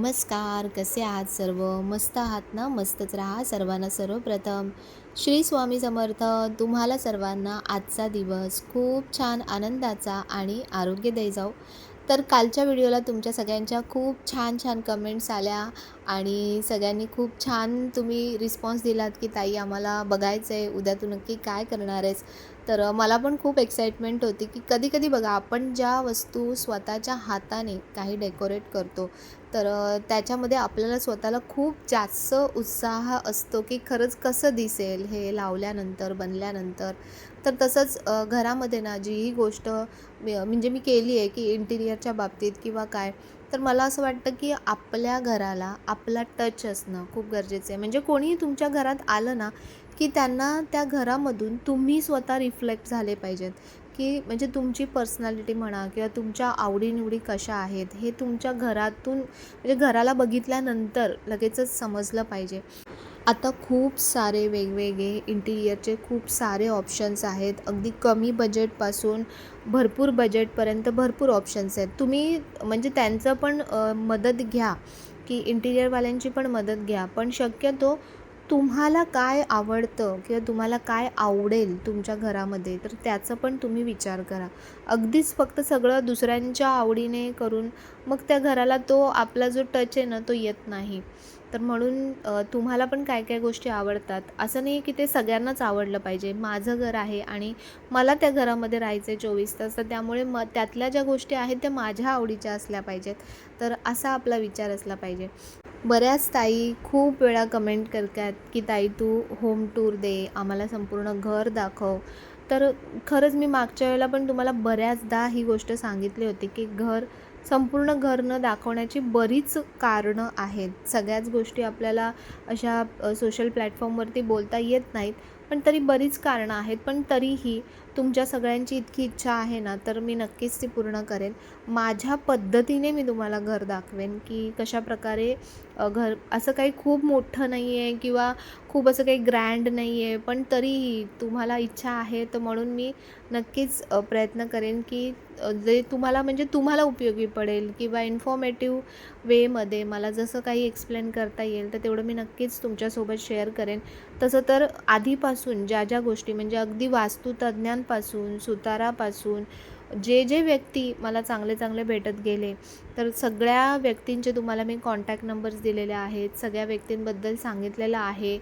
नमस्कार, कसे आहात सर्व? मस्त आहात ना? मस्तच राहा. सर्वांना सर्वप्रथम श्री स्वामी समर्थ. तुम्हाला सर्वांना आजचा दिवस खूप छान आनंदाचा आणि आरोग्यदायी जाओ. तर कालच्या व्हिडिओला तुमच्या सगळ्यांच्या खूप छान छान कमेंट्स आल्या आणि सगळ्यांनी खूप छान तुम्ही रिस्पॉन्स दिलात, की ताई आम्हाला बघायचं आहे, उद्या तू नक्की काय करणार आहेस? तर मला पण खूप एक्साइटमेंट होती, की कधी-कधी बघा आपण ज्या वस्तू स्वतःच्या हाताने काही डेकोरेट करतो, तर त्याच्यामध्ये आपल्याला स्वतःला खूप जास्त उत्साह असतो, की खरंच कसं दिसेल हे लावल्यानंतर, बनल्यानंतर. तर तसंच घरामध्ये ना जीही गोष्ट म्हणजे मी केली आहे, की इंटिरियरच्या बाबतीत किंवा काय, तर मला असं वाटतं, की आपल्या घराला आपला टच असणं खूप गरजेचं आहे. म्हणजे कोणीही तुमच्या घरात आलं ना, की त्यांना त्या घरामधून तुम्ही स्वतः रिफ्लेक्ट झाले पाहिजेत, की म्हणजे तुमची पर्सनॅलिटी म्हणा किंवा तुमच्या आवडीनिवडी कशा आहेत, हे तुमच्या घरातून म्हणजे घराला बघितल्यानंतर लगेचच समजलं पाहिजे. आता खूप सारे वेगवेगळे इंटिरियरचे खूप सारे ऑप्शन्स आहेत. अगदी कमी बजेटपासून भरपूर बजेटपर्यंत भरपूर ऑप्शन्स आहेत. तुम्ही म्हणजे त्यांचं पण मदत घ्या, की इंटिरियरवाल्यांची पण मदत घ्या. पण शक्यतो तुम्हाला काय आवडतं किंवा तुम्हाला काय आवडेल तुमच्या घरामध्ये, तर त्याचा पण तुम्ही विचार करा. अगदीच फक्त सगळं दुसऱ्यांच्या आवडीने करून मग त्या घराला तो आपला जो टच आहे ना, तो येत नाही. तर म्हणून तुम्हाला पण काय काय गोष्टी आवडतात, असं नाही की ते सगळ्यांनाच आवडलं पाहिजे. माझं घर आहे आणि मला त्या घरामध्ये राहायचं आहे 24 तास, तर त्यामुळे त्यातल्या ज्या गोष्टी आहेत त्या माझ्या आवडीच्या असल्या पाहिजेत. तर असा आपला विचार असला पाहिजे. बऱ्याच ताई खूप वेळा कमेंट करतात, की ताई तू होम टूर दे, आम्हाला संपूर्ण घर दाखव. तर खरंच मी मागच्या वेळेला पण तुम्हाला बऱ्याचदा ही गोष्ट सांगितली होती, की संपूर्ण घर न दाखवण्याची बरीच कारणं आहेत. सगळ्याच गोष्टी आपल्याला अशा सोशल प्लॅटफॉर्मवरती बोलता येत नाहीत. पण तरी बरीच कारणं आहेत. पण तरीही तुमच्या सगळ्यांची इतकी इच्छा आहे ना, तर मी नक्कीच ती पूर्ण करेन. माझ्या पद्धतीने मी तुम्हाला घर दाखवेन, की कशाप्रकारे घर असं काही खूप मोठं नाही आहे किंवा खूप असं काही ग्रँड नाही आहे. पण तरीही तुम्हाला इच्छा आहे, तर म्हणून मी नक्कीच प्रयत्न करेन, की जे तुम्हाला म्हणजे तुम्हाला उपयोगी पडेल किंवा इन्फॉर्मेटिव्ह वेमध्ये मला जसं काही एक्सप्लेन करता येईल, तर तेवढं मी नक्कीच तुमच्यासोबत शेअर करेन. तसं तर आधीपासून ज्या ज्या गोष्टी म्हणजे अगदी वास्तुतज्ञांपासून, सुतारापासून जे जे व्यक्ती मला चांगले चांगले भेटत गेले, तर सगळ्या व्यक्तींचे तुम्हाला मी कॉन्टॅक्ट नंबर्स दिलेले आहेत. सगळ्या व्यक्तींबद्दल सांगितलेलं आहे.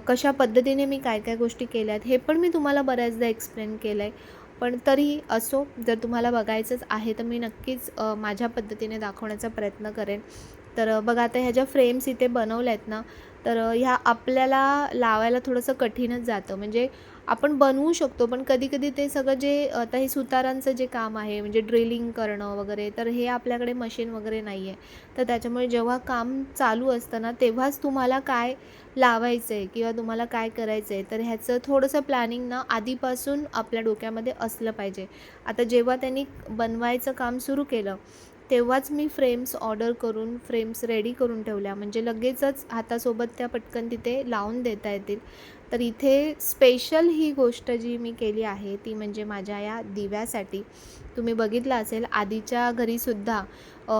कशा पद्धतीने मी काय काय गोष्टी केल्यात हे पण मी तुम्हाला बऱ्याचदा एक्सप्लेन केलं आहे. पण तरीही असो, जर तुम्हाला बघायचंच आहे तर मी नक्कीच माझ्या पद्धतीने दाखवण्याचा प्रयत्न करेन. तर बघा आता ह्या ज्या फ्रेम्स इथे बनवल्या आहेत ना, तर ह्या आपल्याला लावायला थोडंसं कठीणच जातं. म्हणजे आपण बनवू शकतो, पण कधी-कधी ते सगळं जे आता हे सुतारांचं जे काम आहे, म्हणजे ड्रिलिंग करणं वगैरे, तर हे आपल्याकडे मशीन वगैरे नाही आहे. तर त्याच्यामुळे जेव्हा काम चालू असतं ना, तेव्हाच तुम्हाला काय लावायचं आहे किंवा तुम्हाला काय करायचं आहे, तर ह्याचं थोडंसं प्लॅनिंग ना आधीपासून आपल्या डोक्यामध्ये असलं पाहिजे. आता जेव्हा त्यांनी बनवायचं काम सुरू केलं, तेव्हाच मी फ्रेम्स ऑर्डर करून फ्रेम्स रेडी करून ठेवल्या. म्हणजे लगेचच हातासोबत त्या पटकन तिथे लावून देता येतील. तर इथे स्पेशल ही गोष्ट जी मी केली आहे, ती म्हणजे माझ्या या दिव्यासाठी. तुम्ही बघितलं असेल आधीच्या घरीसुद्धा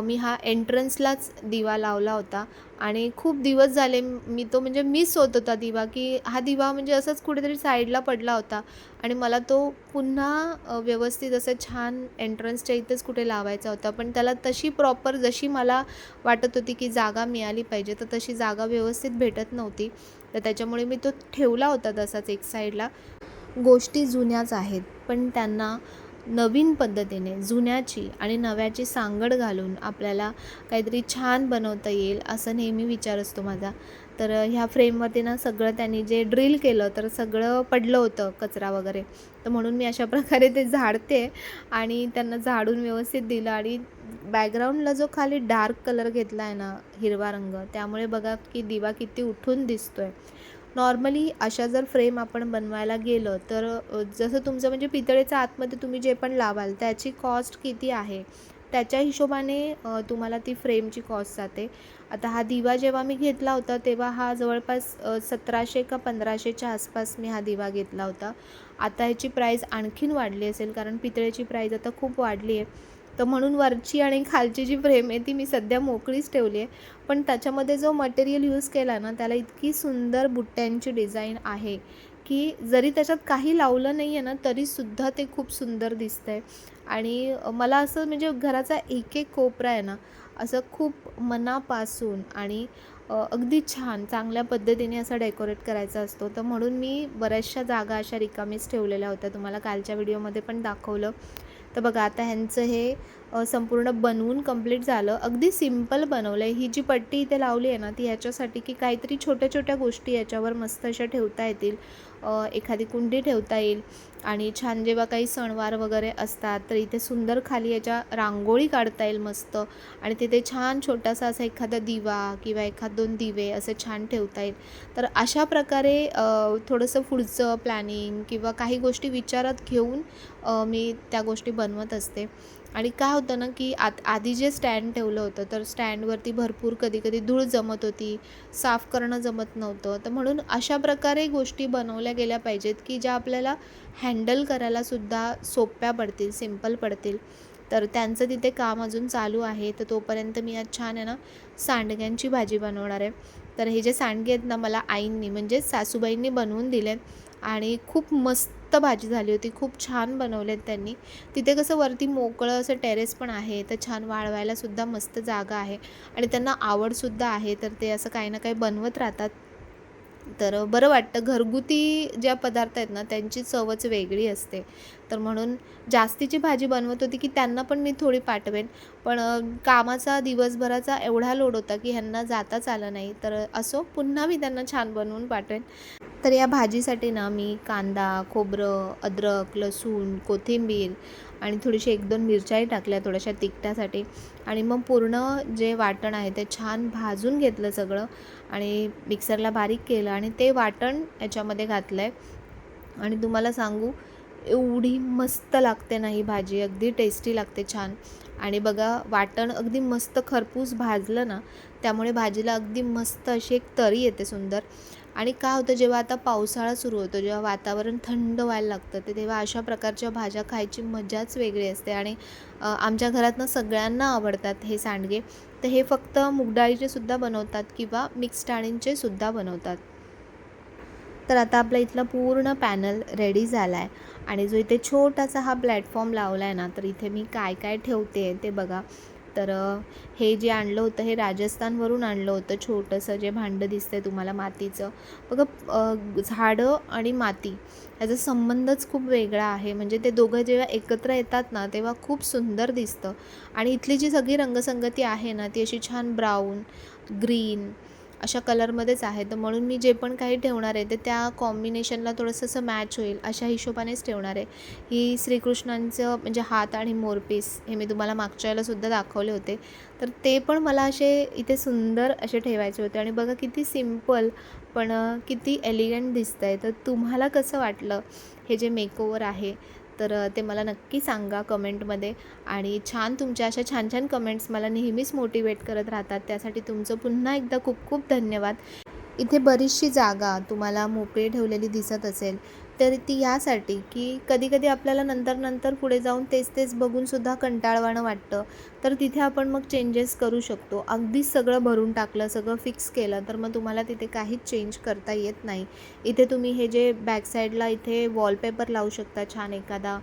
मी हा एंट्रन्सलाच दिवा लावला होता आणि खूप दिवस झाले मी तो म्हणजे मिस होत होता दिवा, की हा दिवा म्हणजे असंच कुठेतरी साईडला पडला होता आणि मला तो पुन्हा व्यवस्थित असं छान एंट्रन्सच्या इथेच कुठे लावायचा होता. पण त्याला तशी प्रॉपर जशी मला वाटत होती, की जागा मिळाली पाहिजे, तर तशी जागा व्यवस्थित भेटत नव्हती. तर त्याच्यामुळे मी तो ठेवला होता तसाच एक साईडला. गोष्टी जुन्याच आहेत, पण त्यांना नवीन पद्धतीने जुन्याची आणि नव्याची सांगड घालून आपल्याला काहीतरी छान बनवता येईल असं नेहमी विचार असतो माझा. तर ह्या फ्रेमवरती ना सगळं त्यांनी जे ड्रिल केलं तर सगळं पडलं होतं कचरा वगैरे. तर म्हणून मी अशा प्रकारे ते झाडते आणि त्यांना झाडून व्यवस्थित दिलं आणि बॅकग्राऊंडला जो खाली डार्क कलर घेतला आहे ना, हिरवा रंग, त्यामुळे बघा की दिवा किती उठून दिसतोय. नॉर्मली अशा जर फ्रेम आपण बनवायला गेलं तर जसं तुमचं म्हणजे पितळेच्या आतमध्ये तुम्ही जे पण लावाल त्याची कॉस्ट किती आहे त्याच्या हिशोबाने तुम्हाला ती फ्रेमची कॉस्ट जाते. आता हा दिवा जेव्हा मी घेतला होता तेव्हा हा जवळपास 1700 का 1500च्या आसपास मी हा दिवा घेतला होता. आता ह्याची प्राईस आणखीन वाढली असेल कारण पितळेची प्राईस आता खूप वाढली आहे. तर म्हणून वरची आणि खालची जी फ्रेम आहे ती मी सध्या मोकळीच ठेवली आहे. पण त्याच्यामध्ये जो मटेरियल यूज केला ना, त्याला इतकी सुंदर बुट्ट्यांची डिझाईन आहे, की जरी त्याच्यात काही लावलं नाही आहे ना, तरीसुद्धा ते खूप सुंदर दिसतंय. आणि मला असं म्हणजे घराचा एक-एक कोपरा आहे ना, असं खूप मनापासून आणि अगदी छान चांगल्या पद्धतीने असा डेकोरेट करायचा असतो. तर म्हणून मी बऱ्याचशा जागा अशा रिकामीच ठेवलेल्या होत्या. तुम्हाला कालच्या व्हिडिओमध्ये पण दाखवलं. तर बघा आता ह्यांचं हे संपूर्ण बनवून कंप्लीट झालं. अगदी सिंपल बनवलं आहे. ही जी पट्टी इथे लावली आहे ना, ती ह्याच्यासाठी की काहीतरी छोट्या-छोट्या गोष्टी याच्यावर मस्त अशा ठेवता येतील. एखादी कुंडी ठेवता येईल आणि छान जेव्हा काही सणवार वगैरे असतात, तर इथे सुंदर खाली याच्या रांगोळी काढता येईल मस्त आणि तिथे छान छोटासा असा एखादा दिवा किंवा एखाद 2 दिवे असे छान ठेवता येईल. तर अशा प्रकारे थोडंसं पुढचं प्लॅनिंग किंवा काही गोष्टी विचारात घेऊन मी त्या गोष्टी बनवत असते. आणि काय होतं ना, की आधी जे स्टँड ठेवलं होतं, तर स्टँडवरती भरपूर कधी-कधी धूळ जमत होती, साफ करणं जमत नव्हतं. तर म्हणून अशा प्रकारे गोष्टी बनवल्या गेल्या पाहिजेत, की ज्या आपल्याला हँडल करायलासुद्धा सोप्या पडतील, सिंपल पडतील. तर त्यांचं तिथे काम अजून चालू आहे. तर तोपर्यंत मी आज छान आहे ना, सांडग्यांची भाजी बनवणार आहे. तर हे जे सांडगे आहेत ना, मला आईंनी म्हणजे सासूबाईंनी बनवून दिले आणि खूप मस्त भाजी झाली होती. खूप छान बनवलेत त्यांनी. तिथे कसं वरती मोकळं असं टेरेस पण आहे, तर छान वाळवायलासुद्धा मस्त जागा आहे आणि त्यांना आवडसुद्धा आहे. तर ते असं काही ना काही बनवत राहतात. तर बरं वाटतं. घरगुती ज्या पदार्थ आहेत ना, त्यांची चवच वेगळी असते. तर म्हणून जास्तीची भाजी बनवत होती, की त्यांना पण मी थोडी पाठवेन. पण कामाचा दिवसभराचा एवढा लोड होता, की ह्यांना जाताच आलं नाही. तर असो पुन्हा मी त्यांना छान बनवून पाठवेन. तर या भाजीसाठी ना मी कांदा, खोबरं, अद्रक, लसूण, कोथिंबीर आणि थोडीशी 1-2 मिरच्याही टाकल्या थोड्याशा तिखटासाठी आणि मग पूर्ण जे वाटण आहे ते छान भाजून घेतलं सगळं आणि मिक्सरला बारीक केलं आणि ते वाटण याच्यामध्ये घातलं आहे आणि तुम्हाला सांगू एवढी मस्त लागते ना ही भाजी, अगदी टेस्टी लागते छान. आणि बघा वाटण अगदी मस्त खरपूस भाजलं ना, त्यामुळे भाजीला अगदी मस्त अशी एक तरी येते सुंदर. आणि काय होतं जेव्हा आता पावसाळा सुरू होतो, जेव्हा वातावरण थंड व्हायला लागतं, तर तेव्हा अशा प्रकारच्या भाज्या खायची मजाच वेगळी असते. आणि आमच्या घरातनं सगळ्यांना आवडतात हे सांडगे. तर हे फक्त मूग डाळीचे सुद्धा बनवतात किंवा मिक्स डाळींचे सुद्धा बनवतात. तर आता आपला इथला पूर्ण पॅनल रेडी झाला आहे आणि जो इथे छोटासा हा प्लॅटफॉर्म लावला आहे ना, तर इथे मी काय काय ठेवते ते बघा. तर हे जे आणलं होतं हे राजस्थानवरून आणलं होतं छोटंसं जे भांडं दिसतंय तुम्हाला मातीचं. बघा झाडं आणि माती याचा संबंधच खूप वेगळा आहे. म्हणजे ते दोघं जेव्हा एकत्र येतात ना, तेव्हा खूप सुंदर दिसतं. आणि इथली जी सगळी रंगसंगती आहे ना, ती अशी छान ब्राऊन, ग्रीन अशा कलरमध्येच आहे. तर म्हणून मी जे पण काही ठेवणार आहे ते त्या कॉम्बिनेशनला थोडंसं असं मॅच होईल अशा हिशोबानेच ठेवणार आहे. ही श्रीकृष्णांचं म्हणजे हात आणि मोरपीस हे मी तुम्हाला मागच्या वेळेलासुद्धा दाखवले होते. तर ते पण मला असे इथे सुंदर असे ठेवायचे होते आणि बघा किती सिम्पल पण किती एलिगंट दिसतंय. तर तुम्हाला कसं वाटलं हे जे मेकओव्हर आहे? तर ते मला नक्की सांगा कमेंटमध्ये आणि तुमच्या अशा छान छान कमेंट्स मला नेहमीच मोटिवेट करत राहतात. त्यासाठी तुमचं पुन्हा एकदा खूप खूप धन्यवाद. इथे बरीचशी जागा तुम्हाला मोकळी ठेवलेली दिसत असेल, तर ती यासाठी की कधी-कधी आपल्याला नंतर पुढे जाऊन तेच बघूनसुद्धा कंटाळवाणं वाटतं. तर तिथे आपण मग चेंजेस करू शकतो. अगदीच सगळं भरून टाकलं, सगळं फिक्स केलं, तर मग तुम्हाला तिथे काहीच चेंज करता येत नाही. इथे तुम्ही हे जे बॅक साईडला इथे वॉलपेपर लावू शकता छान एखादा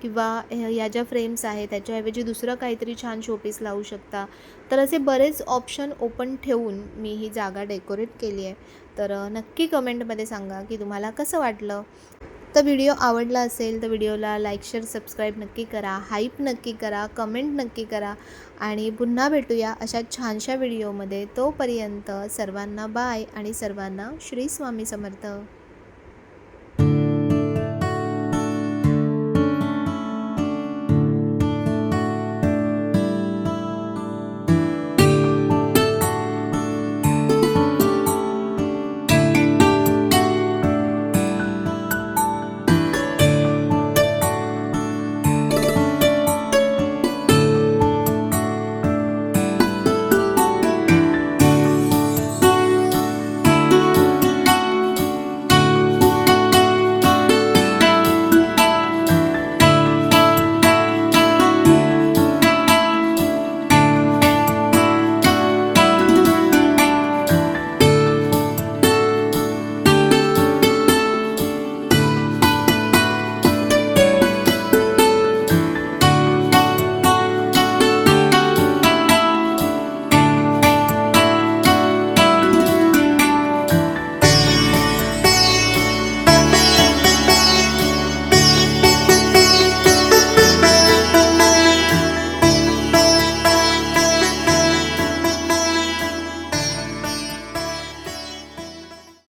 किंवा ह्या ज्या फ्रेम्स आहेत त्याच्याऐवजी दुसरं काहीतरी छान शोपीस लावू शकता. तर असे बरेच ऑप्शन ओपन ठेवून मी ही जागा डेकोरेट केली आहे. तर नक्की कमेंटमध्ये सांगा की तुम्हाला कसं वाटलं. तर व्हिडिओ आवडला असेल तर व्हिडिओला लाईक, शेअर, सबस्क्राईब नक्की करा. हाईप नक्की करा. कमेंट नक्की करा. आणि पुन्हा भेटूया अशा छानशा व्हिडिओमध्ये. तोपर्यंत सर्वांना बाय आणि सर्वांना श्री स्वामी समर्थ.